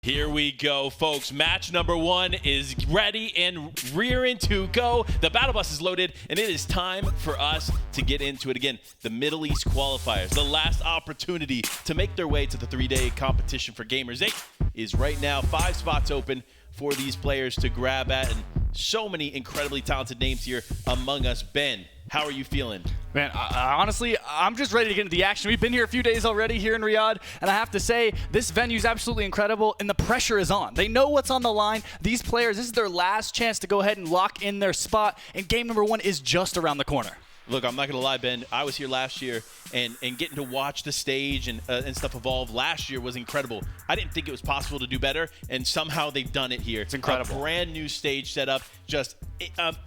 Here we go, folks. Match number 1 is ready and rearing to go. The battle bus is loaded, and it is time for us to get into it again. The Middle East qualifiers, the last opportunity to make their way to the 3-day competition for Gamers8 is right now. 5 spots open for these players to grab at, and so many incredibly talented names here among us. Ben, how are you feeling? Man, honestly, I'm just ready to get into the action. We've been here a few days already here in Riyadh, and I have to say, this venue is absolutely incredible, and the pressure is on. They know what's on the line. These players, this is their last chance to go ahead and lock in their spot, and game number 1 is just around the corner. Look, I'm not going to lie, Ben. I was here last year, and getting to watch the stage and stuff evolve last year was incredible. I didn't think it was possible to do better, and somehow they've done it here. It's incredible. A brand new stage setup, just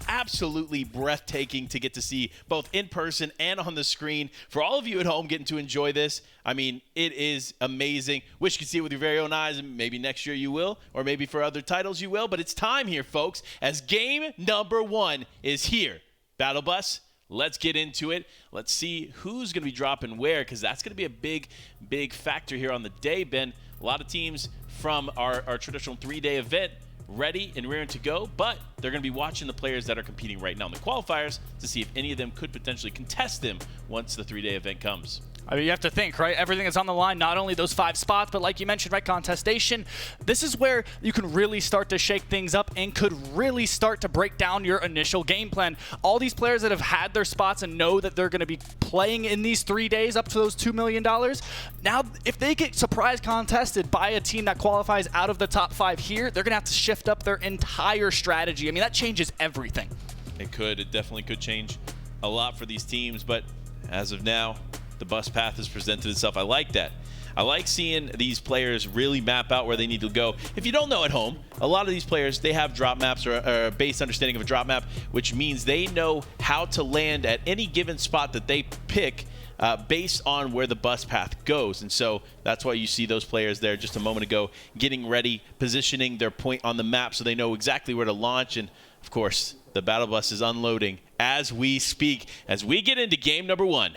absolutely breathtaking to get to see both in person and on the screen. For all of you at home getting to enjoy this, I mean, it is amazing. Wish you could see it with your very own eyes, and maybe next year you will, or maybe for other titles you will, but it's time here, folks, as game number 1 is here. Battle Bus. Let's get into it. Let's see who's going to be dropping where, because that's going to be a big factor here on the day, Ben. A lot of teams from our traditional 3-day event ready and rearing to go, but they're going to be watching the players that are competing right now in the qualifiers to see if any of them could potentially contest them once the 3-day event comes. I mean, you have to think, right? Everything is on the line, not only those 5 spots, but like you mentioned, right, contestation. This is where you can really start to shake things up and could really start to break down your initial game plan. All these players that have had their spots and know that they're going to be playing in these 3 days up to those $2 million, now if they get surprise contested by a team that qualifies out of the top 5 here, they're going to have to shift up their entire strategy. I mean, that changes everything. It could. It definitely could change a lot for these teams, but as of now, the bus path has presented itself. I like that. I like seeing these players really map out where they need to go. If you don't know at home, a lot of these players, they have drop maps or a base understanding of a drop map, which means they know how to land at any given spot that they pick based on where the bus path goes. And so that's why you see those players there just a moment ago getting ready, positioning their point on the map so they know exactly where to launch. And of course, the battle bus is unloading as we speak, as we get into game number 1.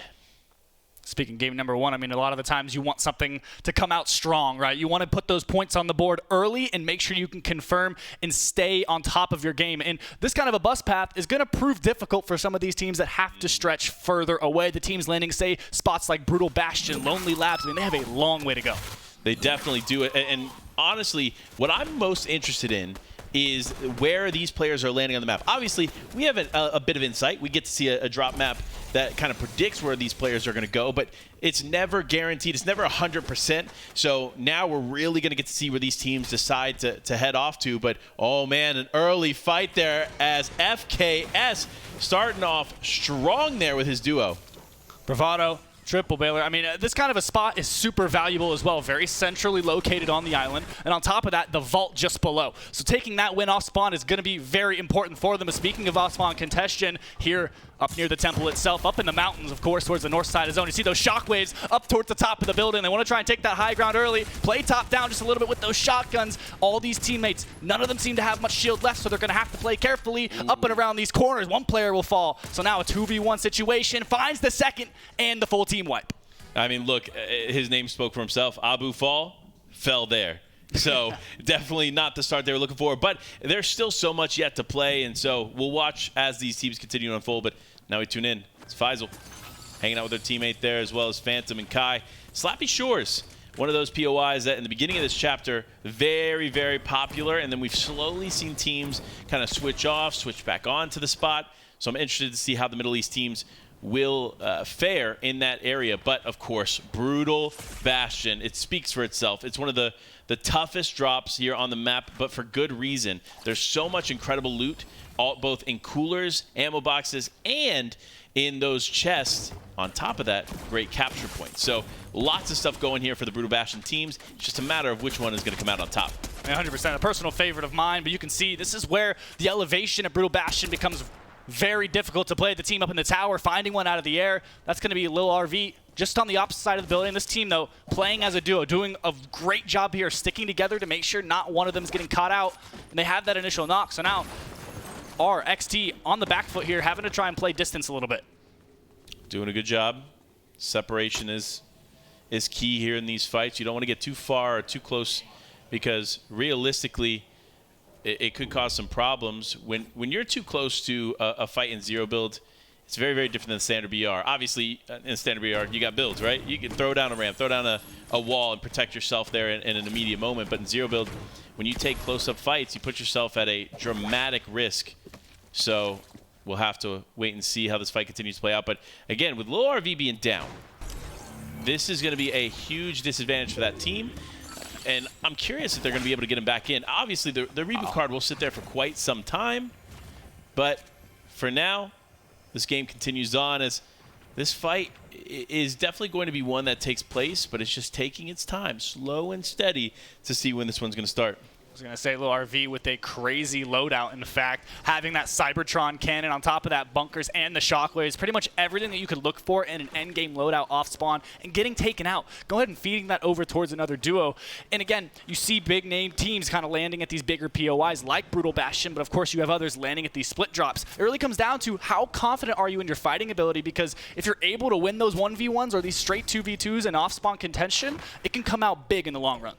Speaking game number 1, I mean, a lot of the times you want something to come out strong, right? You want to put those points on the board early and make sure you can confirm and stay on top of your game. And this kind of a bus path is going to prove difficult for some of these teams that have to stretch further away. The teams landing, say, spots like Brutal Bastion, Lonely Labs, I mean, they have a long way to go. They definitely do it. And honestly, what I'm most interested in is where these players are landing on the map. Obviously, we have a bit of insight. We get to see a drop map that kind of predicts where these players are going to go, but it's never guaranteed. It's never 100%. So now we're really going to get to see where these teams decide to head off to. But, oh, man, an early fight there as FKS starting off strong there with his duo. Bravado. Triple Baylor. I mean, this kind of a spot is super valuable as well. Very centrally located on the island. And on top of that, the vault just below. So taking that win off spawn is going to be very important for them. Speaking of off spawn contention, here up near the temple itself, up in the mountains, of course, towards the north side of the zone. You see those shockwaves up towards the top of the building. They want to try and take that high ground early, play top down just a little bit with those shotguns. All these teammates, none of them seem to have much shield left, so they're going to have to play carefully up and around these corners. One player will fall. So now a 2v1 situation, finds the second and the full team wipe. I mean, look, his name spoke for himself. Abu fell there. So definitely not the start they were looking for. But there's still so much yet to play, and so we'll watch as these teams continue to unfold. But now we tune in. It's Faisal hanging out with their teammate there, as well as Phantom and Kai. Slappy Shores, one of those POIs that in the beginning of this chapter, very popular, and then we've slowly seen teams kind of switch off, switch back on to the spot. So I'm interested to see how the Middle East teams will fare in that area. But of course, Brutal Bastion, it speaks for itself. It's one of the toughest drops here on the map, but for good reason. There's so much incredible loot, both in coolers, ammo boxes, and in those chests. On top of that, great capture points. So lots of stuff going here for the Brutal Bastion teams. It's just a matter of which one is going to come out on top. 100%, a personal favorite of mine, but you can see this is where the elevation of Brutal Bastion becomes very difficult to play. The team up in the tower, finding one out of the air. That's going to be Lil RV just on the opposite side of the building. This team, though, playing as a duo, doing a great job here, sticking together to make sure not one of them is getting caught out. And they have that initial knock. So now our XT on the back foot here, having to try and play distance a little bit. Doing a good job. Separation is key here in these fights. You don't want to get too far or too close because realistically, it could cause some problems. When you're too close to a fight in zero build, it's very, very different than standard BR. Obviously, in standard BR, you got builds, right? You can throw down a ramp, throw down a wall, and protect yourself there in an immediate moment. But in zero build, when you take close-up fights, you put yourself at a dramatic risk. So we'll have to wait and see how this fight continues to play out. But again, with low RV being down, this is going to be a huge disadvantage for that team. And I'm curious if they're going to be able to get him back in. Obviously, the reboot card will sit there for quite some time. But for now, this game continues on as this fight is definitely going to be one that takes place, but it's just taking its time, slow and steady, to see when this one's going to start. I was going to say, little RV with a crazy loadout. In fact, having that Cybertron cannon on top of that bunkers and the shockwaves, pretty much everything that you could look for in an endgame loadout off spawn and getting taken out. Go ahead and feeding that over towards another duo. And again, you see big name teams kind of landing at these bigger POIs like Brutal Bastion, but of course you have others landing at these split drops. It really comes down to how confident are you in your fighting ability, because if you're able to win those 1v1s or these straight 2v2s and off spawn contention, it can come out big in the long run.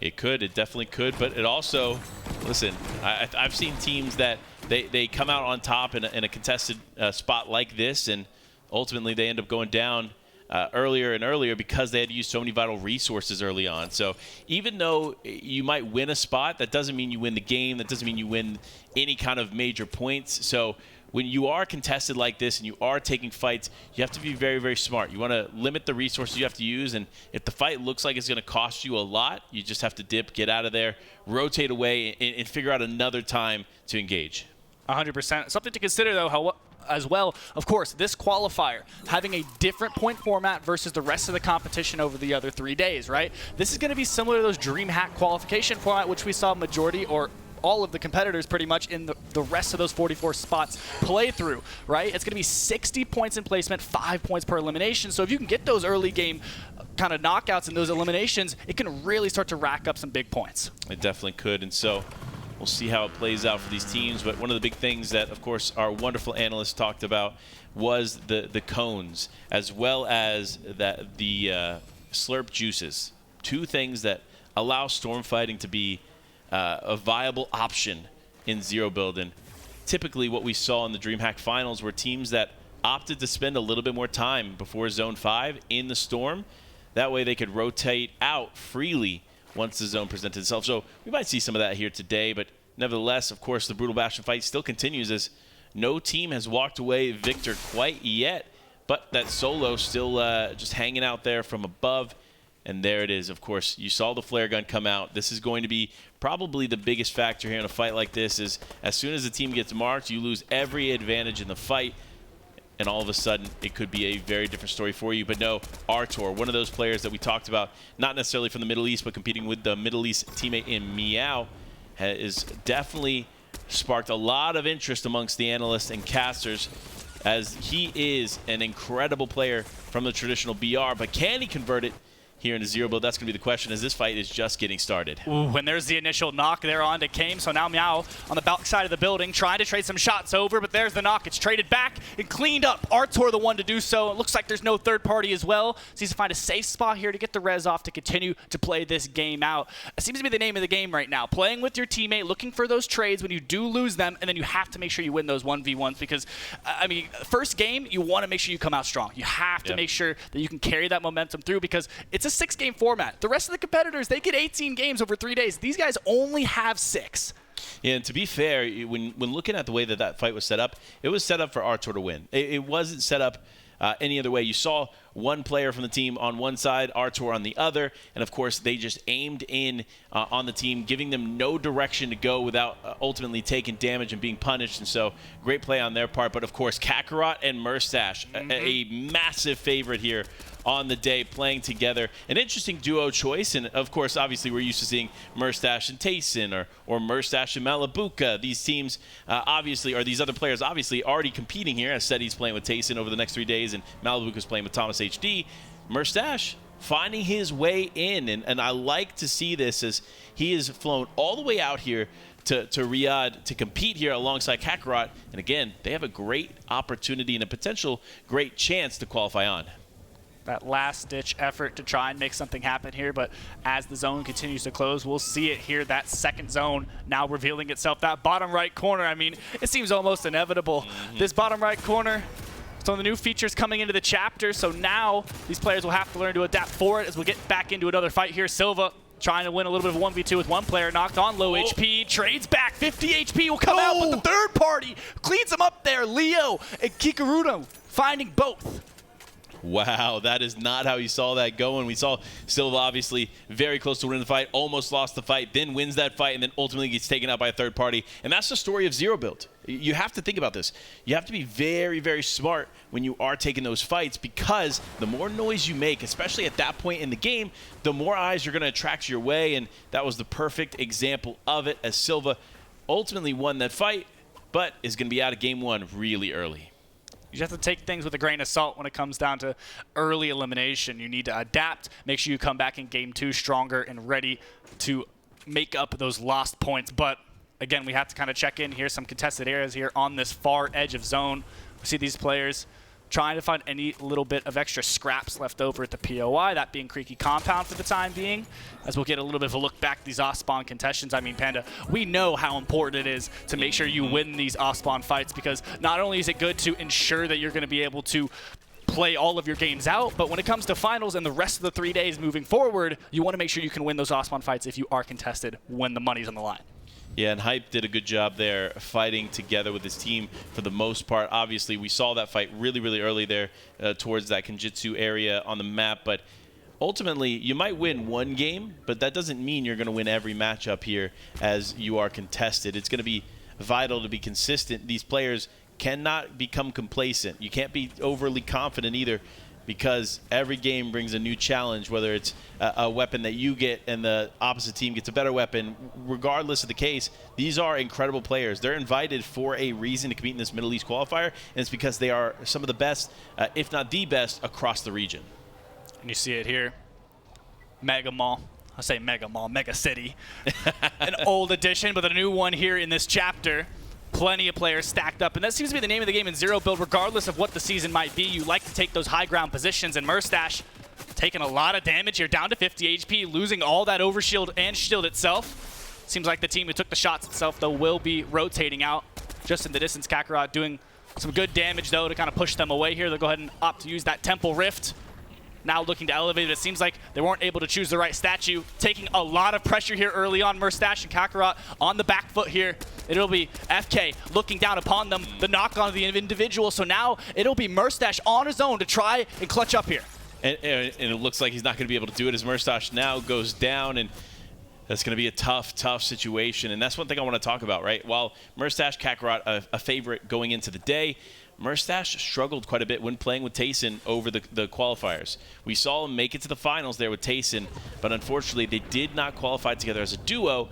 It could. It definitely could. But it also, listen, I've seen teams that they come out on top in a contested spot like this, and ultimately they end up going down earlier and earlier because they had to use so many vital resources early on. So even though you might win a spot, that doesn't mean you win the game. That doesn't mean you win any kind of major points. So when you are contested like this and you are taking fights, you have to be very, very smart. You want to limit the resources you have to use, and if the fight looks like it's going to cost you a lot, you just have to dip, get out of there, rotate away, and figure out another time to engage. 100%. Something to consider, though, as well, of course, this qualifier, having a different point format versus the rest of the competition over the other 3 days, right? This is going to be similar to those DreamHack qualification format, which we saw majority or all of the competitors pretty much in the rest of those 44 spots play through, right? It's going to be 60 points in placement, 5 points per elimination. So if you can get those early game kind of knockouts and those eliminations, it can really start to rack up some big points. It definitely could. And so we'll see how it plays out for these teams. But one of the big things that, of course, our wonderful analysts talked about was the cones, as well as the slurp juices. Two things that allow storm fighting to be a viable option in zero build. And typically what we saw in the DreamHack finals were teams that opted to spend a little bit more time before Zone 5 in the storm. That way they could rotate out freely once the zone presented itself. So we might see some of that here today, but nevertheless, of course, the Brutal Bastion fight still continues as no team has walked away victor quite yet, but that solo still just hanging out there from above. And there it is. Of course, you saw the flare gun come out. This is going to be probably the biggest factor here in a fight like this, is as soon as the team gets marked, you lose every advantage in the fight. And all of a sudden, it could be a very different story for you. But no, Artur, one of those players that we talked about, not necessarily from the Middle East, but competing with the Middle East teammate in Meow, has definitely sparked a lot of interest amongst the analysts and casters, as he is an incredible player from the traditional BR. But can he convert it here into zero build? That's going to be the question, as this fight is just getting started. Ooh, when there's the initial knock there on to Kame, so now Meow on the back side of the building trying to trade some shots over, but there's the knock. It's traded back and cleaned up. Artur the one to do so. It looks like there's no third party as well, so he's to find a safe spot here to get the res off to continue to play this game out. It seems to be the name of the game right now. Playing with your teammate, looking for those trades when you do lose them, and then you have to make sure you win those 1v1s, because, I mean, first game, you want to make sure you come out strong. You have to make sure that you can carry that momentum through, because it's a 6-game format. The rest of the competitors, they get 18 games over 3 days. These guys only have 6. Yeah, and to be fair, when looking at the way that fight was set up, it was set up for Artur to win. It wasn't set up any other way. You saw one player from the team on one side, Artur on the other, and of course they just aimed in on the team, giving them no direction to go without ultimately taking damage and being punished. And so great play on their part. But of course, Kakarot and Murstache, a massive favorite here on the day, playing together. An interesting duo choice, and of course, obviously, we're used to seeing Murstache and Tayson or Murstache and Malabuka. These teams, obviously, or these other players, obviously, already competing here. As said, he's playing with Tayson over the next 3 days, and Malabuka's playing with Thomas HD. Murstache finding his way in, and I like to see this, as he has flown all the way out here to Riyadh to compete here alongside Kakarot. And again, they have a great opportunity and a potential great chance to qualify on. that last-ditch effort to try and make something happen here, but as the zone continues to close, we'll see it here, that second zone now revealing itself. That bottom right corner, I mean, it seems almost inevitable. This bottom right corner, some of the new features coming into the chapter, so now these players will have to learn to adapt for it as we get back into another fight here. Silva trying to win a little bit of 1v2 with one player, knocked on low HP, trades back, 50 HP will come out, but the third party cleans him up there. Leo and Kikuruno finding both. Wow, that is not how you saw that going. We saw Silva obviously very close to winning the fight, almost lost the fight, then wins that fight, and then ultimately gets taken out by a third party. And that's the story of Zero Build. You have to think about this. You have to be very, very smart when you are taking those fights, because the more noise you make, especially at that point in the game, the more eyes are going to attract your way. And that was the perfect example of it, as Silva ultimately won that fight, but is going to be out of game one really early. You just have to take things with a grain of salt when it comes down to early elimination. You need to adapt, make sure you come back in game two stronger and ready to make up those lost points. But again, we have to kind of check in here, some contested areas here on this far edge of zone. We see these players trying to find any little bit of extra scraps left over at the POI, that being Creaky Compound for the time being, as we'll get a little bit of a look back at these off-spawn contentions. I mean, Panda, we know how important it is to make sure you win these off-spawn fights, because not only is it good to ensure that you're going to be able to play all of your games out, but when it comes to finals and the rest of the 3 days moving forward, you want to make sure you can win those off-spawn fights if you are contested when the money's on the line. Yeah, and Hype did a good job there fighting together with his team for the most part. Obviously, we saw that fight really, really early there towards that Kenjutsu area on the map. But ultimately, you might win one game, but that doesn't mean you're going to win every matchup here as you are contested. It's going to be vital to be consistent. These players cannot become complacent. You can't be overly confident either, because every game brings a new challenge, whether it's a weapon that you get and the opposite team gets a better weapon. Regardless of the case, these are incredible players. They're invited for a reason to compete in this Middle East qualifier, and it's because they are some of the best, if not the best, across the region. And you see it here. Mega Mall. I say Mega Mall, Mega City. An old edition, but a new one here in this chapter. Plenty of players stacked up, and that seems to be the name of the game in Zero Build. Regardless of what the season might be, you like to take those high ground positions, and Merstash taking a lot of damage here, down to 50 HP, losing all that overshield and shield itself. Seems like the team who took the shots itself, though, will be rotating out just in the distance. Kakarot doing some good damage, though, to kind of push them away here. They'll go ahead and opt to use that Temple Rift. Now looking to elevate it. It seems like they weren't able to choose the right statue. Taking a lot of pressure here early on. Merstash and Kakarot on the back foot here. It'll be FK looking down upon them. The knock on the individual. So now it'll be Merstash on his own to try and clutch up here. And it looks like he's not going to be able to do it, as Merstash now goes down, and that's going to be a tough, tough situation. And that's one thing I want to talk about, right? While Merstash, Kakarot, a favorite going into the day, Merstash struggled quite a bit when playing with Tayson over the qualifiers. We saw him make it to the finals there with Tayson, but unfortunately they did not qualify together as a duo,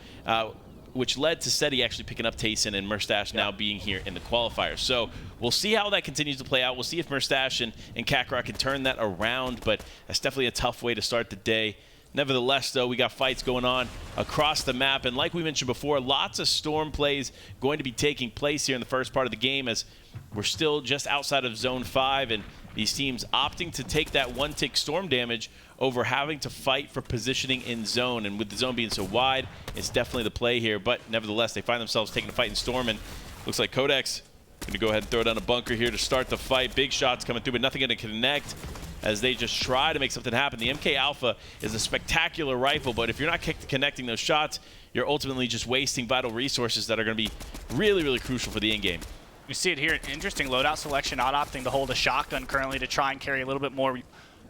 which led to Seti actually picking up Tayson and Merstash now being here in the qualifiers. So we'll see how that continues to play out. We'll see if Merstash and Kakarot can turn that around, but that's definitely a tough way to start the day. Nevertheless, though, we got fights going on across the map, and like we mentioned before, lots of Storm plays going to be taking place here in the first part of the game, as we're still just outside of Zone 5, and these teams opting to take that one-tick Storm damage over having to fight for positioning in Zone. And with the Zone being so wide, it's definitely the play here. But nevertheless, they find themselves taking a fight in Storm, and looks like Codex going to go ahead and throw down a bunker here to start the fight. Big shots coming through, but nothing going to connect as they just try to make something happen. The MK Alpha is a spectacular rifle, but if you're not connecting those shots, you're ultimately just wasting vital resources that are going to be really, really crucial for the in-game. You see it here, an interesting loadout selection, not opting to hold a shotgun currently to try and carry a little bit more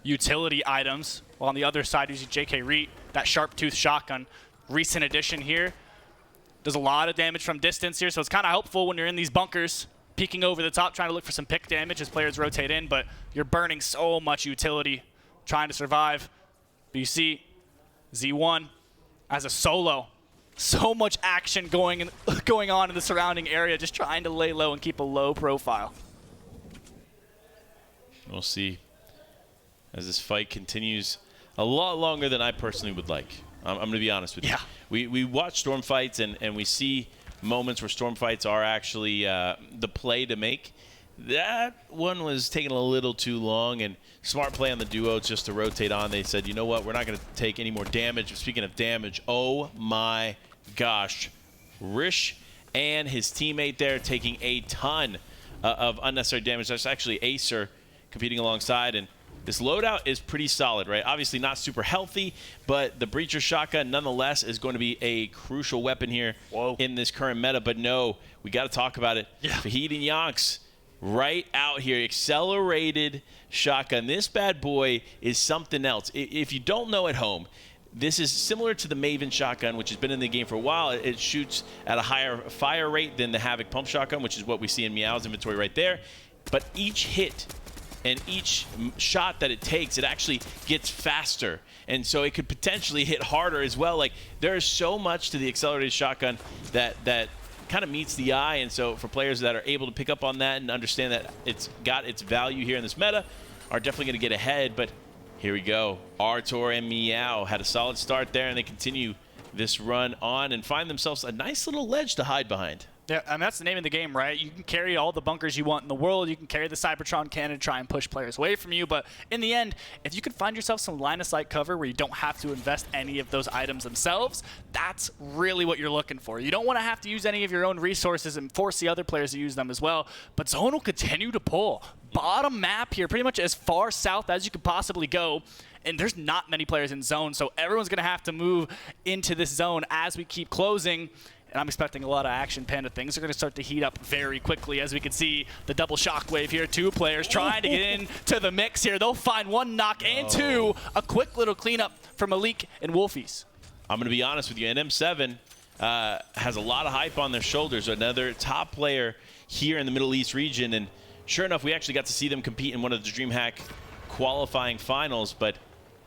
utility items. While on the other side, using JK Reet, that sharp tooth shotgun. Recent addition here. Does a lot of damage from distance here, so it's kind of helpful when you're in these bunkers, peeking over the top, trying to look for some pick damage as players rotate in, but you're burning so much utility trying to survive. But you see Z1 as a solo. So much action going on in the surrounding area, just trying to lay low and keep a low profile. We'll see as this fight continues a lot longer than I personally would like. I'm going to be honest with you. We watch Storm fights, and we see moments where Storm fights are actually the play to make. That one was taking a little too long, and smart play on the duo just to rotate on. They said, you know what, we're not going to take any more damage. Speaking of damage, oh my gosh. Rish and his teammate there taking a ton of unnecessary damage. That's actually Acer competing alongside, and this loadout is pretty solid, right? Obviously not super healthy, but the Breacher Shotgun nonetheless is going to be a crucial weapon here in this current meta. But no, we got to talk about it. Yeah. Fahid and Yonks right out here. Accelerated shotgun. This bad boy is something else. If you don't know at home, this is similar to the Maven shotgun, which has been in the game for a while. It shoots at a higher fire rate than the Havoc pump shotgun, which is what we see in Meow's inventory right there. But each hit and each shot that it takes, it actually gets faster. And so it could potentially hit harder as well. Like, there is so much to the accelerated shotgun that kind of meets the eye. And so for players that are able to pick up on that and understand that it's got its value here in this meta, are definitely going to get ahead. But here we go. Artor and Meow had a solid start there, and they continue this run on and find themselves a nice little ledge to hide behind. Yeah, and that's the name of the game, right? You can carry all the bunkers you want in the world. You can carry the Cybertron cannon, try and push players away from you. But in the end, if you can find yourself some line of sight cover where you don't have to invest any of those items themselves, that's really what you're looking for. You don't want to have to use any of your own resources and force the other players to use them as well. But Zone will continue to pull. Bottom map here, pretty much as far south as you could possibly go. And there's not many players in zone, so everyone's going to have to move into this zone as we keep closing. And I'm expecting a lot of action, Panda. Things are going to start to heat up very quickly. As we can see, the double shockwave here. Two players trying to get into the mix here. They'll find one knock and two. A quick little cleanup for Malik and Wolfies. I'm going to be honest with you. NM7 has a lot of hype on their shoulders. Another top player here in the Middle East region. And sure enough, we actually got to see them compete in one of the DreamHack qualifying finals. But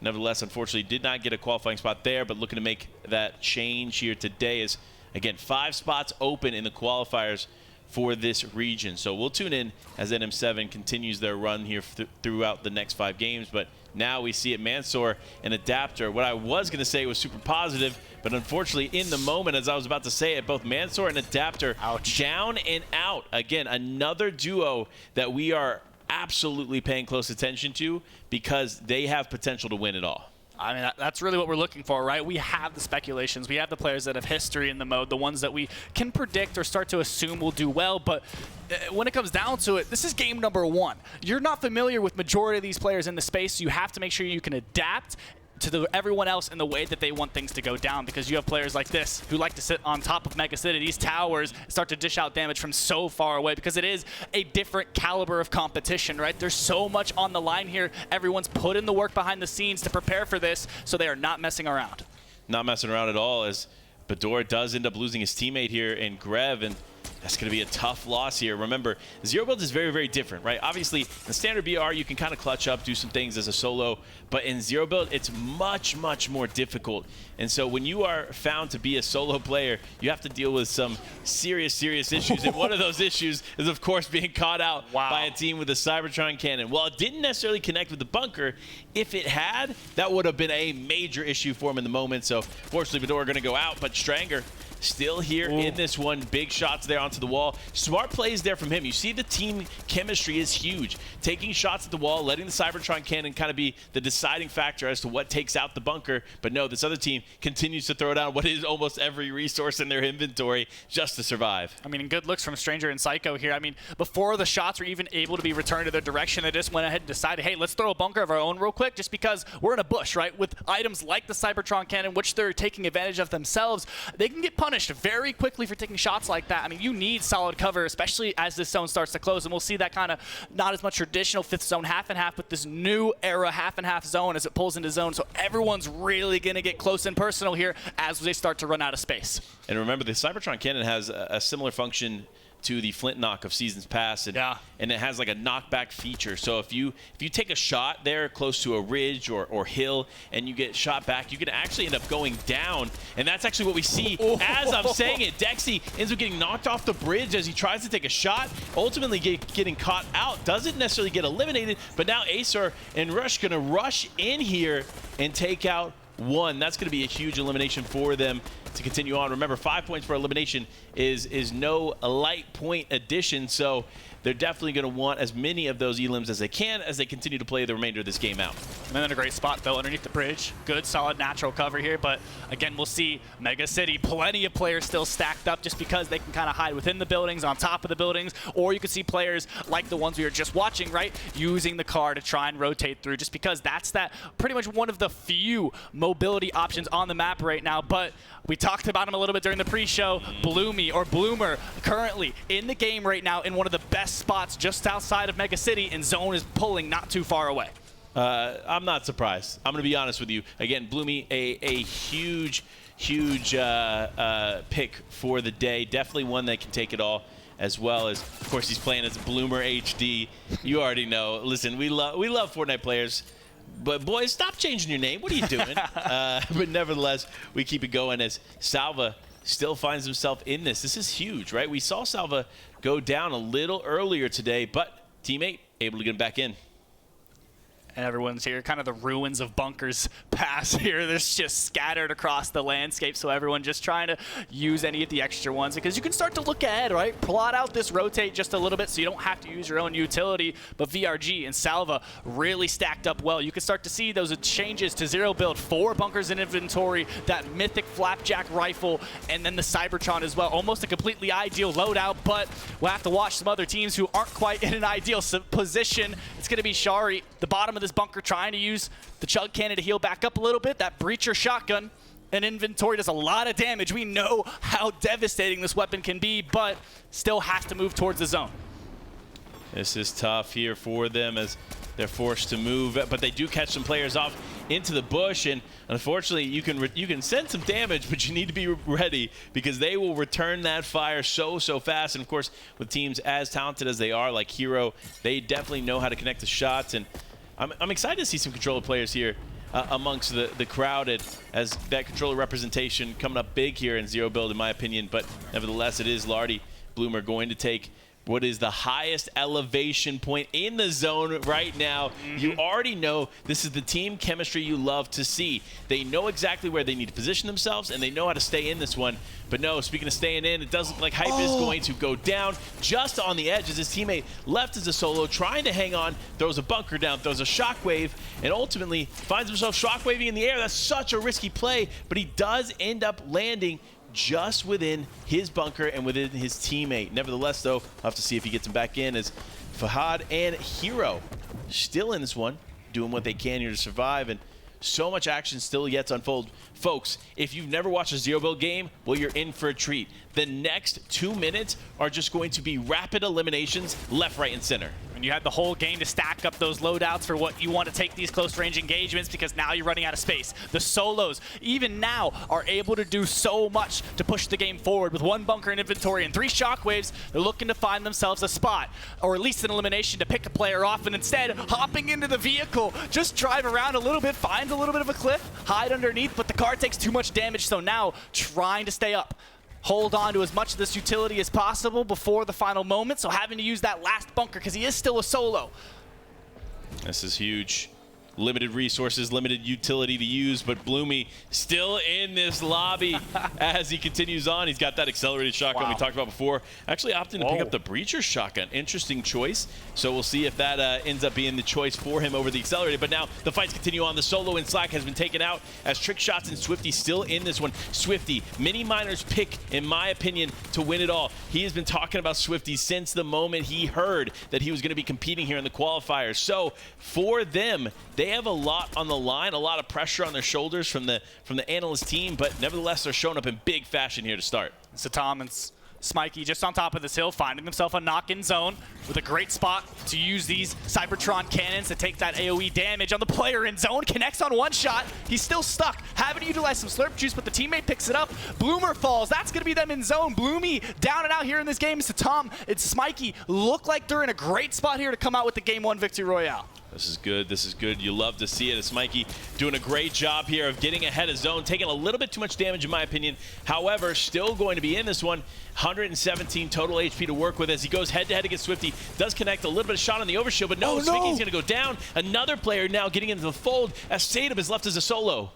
nevertheless, unfortunately, did not get a qualifying spot there. But looking to make that change here today is, again, 5 spots open in the qualifiers for this region. So we'll tune in as NM7 continues their run here throughout the next 5 games. But now we see it, Mansour and Adapter. What I was going to say was super positive, but unfortunately in the moment, as I was about to say it, both Mansour and Adapter down and out. Again, another duo that we are absolutely paying close attention to because they have potential to win it all. I mean, that's really what we're looking for, right? We have the speculations. We have the players that have history in the mode, the ones that we can predict or start to assume will do well. But when it comes down to it, this is game number 1. You're not familiar with majority of these players in the space, so you have to make sure you can adapt to everyone else in the way that they want things to go down, because you have players like this who like to sit on top of Mega City. These towers start to dish out damage from so far away because it is a different caliber of competition, right? There's so much on the line here. Everyone's put in the work behind the scenes to prepare for this, so they are not messing around. Not messing around at all, as Bador does end up losing his teammate here in Grev, and that's going to be a tough loss here. Remember, Zero Build is very, very different, right? Obviously, in the standard BR, you can kind of clutch up, do some things as a solo, but in Zero Build, it's much, much more difficult. And so when you are found to be a solo player, you have to deal with some serious, serious issues. And one of those issues is, of course, being caught out by a team with a Cybertron cannon. While it didn't necessarily connect with the bunker, if it had, that would have been a major issue for him in the moment. So, fortunately, Bador going to go out, but Stranger still here in this one. Big shots there onto the wall. Smart plays there from him. You see the team chemistry is huge. Taking shots at the wall, letting the Cybertron cannon kind of be the deciding factor as to what takes out the bunker. But no, this other team continues to throw down what is almost every resource in their inventory just to survive. I mean, good looks from Stranger and Psycho here. I mean, before the shots were even able to be returned to their direction, they just went ahead and decided, hey, let's throw a bunker of our own real quick, just because we're in a bush, right? With items like the Cybertron cannon, which they're taking advantage of themselves, they can get punished very quickly for taking shots like that. I mean, you need solid cover, especially as this zone starts to close, and we'll see that kind of not as much traditional 5th zone half and half, but this new era half and half zone as it pulls into zone. So everyone's really going to get close and personal here as they start to run out of space. And remember, the Cybertron cannon has a similar function to the Flint knock of seasons past, and it has like a knockback feature. So if you take a shot there close to a ridge or hill and you get shot back, you can actually end up going down, and that's actually what we see as I'm saying it. Dexy ends up getting knocked off the bridge as he tries to take a shot, ultimately getting caught out. Doesn't necessarily get eliminated, but now Acer and Rush gonna rush in here and take out one. That's going to be a huge elimination for them to continue on. Remember, 5 points per elimination is no light point addition, so they're definitely going to want as many of those elims as they can as they continue to play the remainder of this game out. And then a great spot, though, underneath the bridge. Good, solid, natural cover here. But, again, we'll see Mega City, plenty of players still stacked up just because they can kind of hide within the buildings, on top of the buildings. Or you could see players like the ones we were just watching, right, using the car to try and rotate through just because that's pretty much one of the few mobility options on the map right now. But we talked about him a little bit during the pre-show. Bloomy, or Bloomer, currently in the game right now in one of the best spots just outside of Mega City, and Zone is pulling not too far away. I'm not surprised. I'm going to be honest with you. Again, Bloomy, a huge pick for the day. Definitely one that can take it all, as well as, of course, he's playing as Bloomer HD. You already know. Listen, we love Fortnite players. But boys, stop changing your name. What are you doing? But nevertheless, we keep it going as Salva still finds himself in this. This is huge, right? We saw Salva go down a little earlier today, but teammate able to get him back in. And everyone's here, kind of the ruins of bunkers pass here. They're just scattered across the landscape, so everyone just trying to use any of the extra ones because you can start to look ahead, right? Plot out this rotate just a little bit so you don't have to use your own utility, but VRG and Salva really stacked up well. You can start to see those changes to zero build, 4 bunkers in inventory, that mythic flapjack rifle, and then the Cybertron as well. Almost a completely ideal loadout, but we'll have to watch some other teams who aren't quite in an ideal position. It's going to be Shari, the bottom of this bunker, trying to use the chug cannon to heal back up a little bit. That breacher shotgun and inventory does a lot of damage. We know how devastating this weapon can be, but still has to move towards the zone. This is tough here for them as they're forced to move, but they do catch some players off into the bush, and unfortunately you can send some damage, but you need to be ready because they will return that fire so fast. And of course, with teams as talented as they are, like Hero, they definitely know how to connect the shots, and I'm excited to see some controller players here amongst the crowd, as that controller representation coming up big here in zero build, in my opinion. But nevertheless, it is Lardy Bloomer going to take what is the highest elevation point in the zone right now. You already know this is the team chemistry you love to see. They know exactly where they need to position themselves, and they know how to stay in this one. But no, speaking of staying in, it does look like Hype is going to go down just on the edge as his teammate left as a solo, trying to hang on, throws a bunker down, throws a shockwave, and ultimately finds himself shockwaving in the air. That's such a risky play, but he does end up landing just within his bunker and within his teammate. Nevertheless, though, I'll have to see if he gets him back in, as Fahad and Hero still in this one, doing what they can here to survive, and so much action still yet to unfold. Folks, if you've never watched a zero build game, well, you're in for a treat. The next 2 minutes are just going to be rapid eliminations left, right, and center. And you had the whole game to stack up those loadouts for what you want to take these close range engagements, because now you're running out of space. The solos, even now, are able to do so much to push the game forward. With 1 bunker in inventory and 3 shockwaves, they're looking to find themselves a spot, or at least an elimination to pick a player off, and instead, hopping into the vehicle, just drive around a little bit, find a little bit of a cliff, hide underneath, but the car takes too much damage, so now trying to stay up. Hold on to as much of this utility as possible before the final moment, so having to use that last bunker because he is still a solo. This is huge. Limited resources, limited utility to use, but Bloomy still in this lobby as he continues on. He's got that accelerated shotgun we talked about before. Actually opting to pick up the breacher shotgun. Interesting choice. So we'll see if that ends up being the choice for him over the accelerated. But now the fights continue on. The solo in Slack has been taken out as Trick Shots and Swifty still in this one. Swifty, Mini Miner's pick, in my opinion, to win it all. He has been talking about Swifty since the moment he heard that he was going to be competing here in the qualifiers. So for them, they have a lot on the line, a lot of pressure on their shoulders from the analyst team, but nevertheless, they're showing up in big fashion here to start. So Tom and Smikey just on top of this hill, finding himself a knock-in zone with a great spot to use these Cybertron cannons to take that AoE damage on the player in zone. Connects on 1 shot. He's still stuck. Having to utilize some slurp juice, but the teammate picks it up. Bloomer falls. That's going to be them in zone. Bloomy down and out here in this game. So Tom and Smikey look like they're in a great spot here to come out with the Game 1 victory royale. This is good. This is good. You love to see it. As Mikey doing a great job here of getting ahead of zone, taking a little bit too much damage in my opinion. However, still going to be in this one. 117 total HP to work with as he goes head-to-head against Swifty. Does connect a little bit of shot on the overshield, but no, Swifty's going to go down. Another player now getting into the fold as Sadab is left as a solo.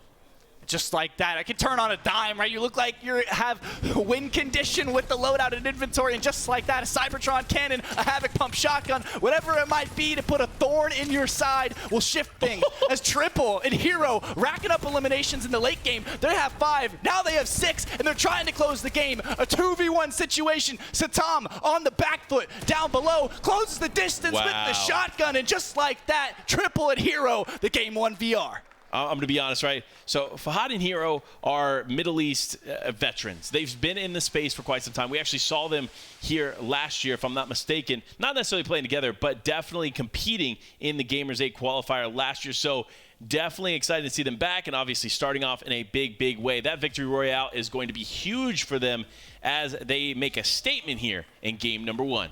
just like that. I can turn on a dime, right? You look like you have win condition with the loadout and inventory, and just like that, a Cybertron cannon, a Havoc pump shotgun, whatever it might be to put a thorn in your side will shift things. As Triple and Hero racking up eliminations in the late game, they have 5, now they have 6, and they're trying to close the game. A 2v1 situation. Satam on the back foot, down below, closes the distance with the shotgun, and just like that, Triple and Hero, the game 1 VR. I'm going to be honest, right? So Fahad and Hero are Middle East veterans. They've been in the space for quite some time. We actually saw them here last year, if I'm not mistaken. Not necessarily playing together, but definitely competing in the Gamers8 qualifier last year. So definitely excited to see them back, and obviously starting off in a big, big way. That victory royale is going to be huge for them as they make a statement here in game number 1.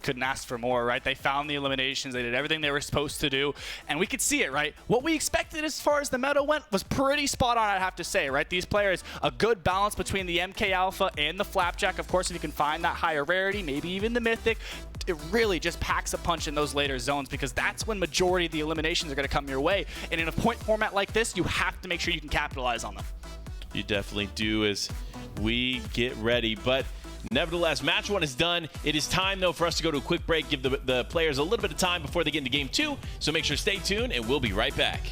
Couldn't ask for more, right? They found the eliminations, they did everything they were supposed to do, and we could see it, right? What we expected as far as the meta went was pretty spot on, I'd have to say, right? These players, a good balance between the MK Alpha and the Flapjack. Of course, if you can find that higher rarity, maybe even the Mythic, it really just packs a punch in those later zones, because that's when majority of the eliminations are going to come your way. And in a point format like this, you have to make sure you can capitalize on them. You definitely do as we get ready, but nevertheless, match 1 is done. It is time, though, for us to go to a quick break, give the players a little bit of time before they get into game 2. So make sure to stay tuned, and we'll be right back.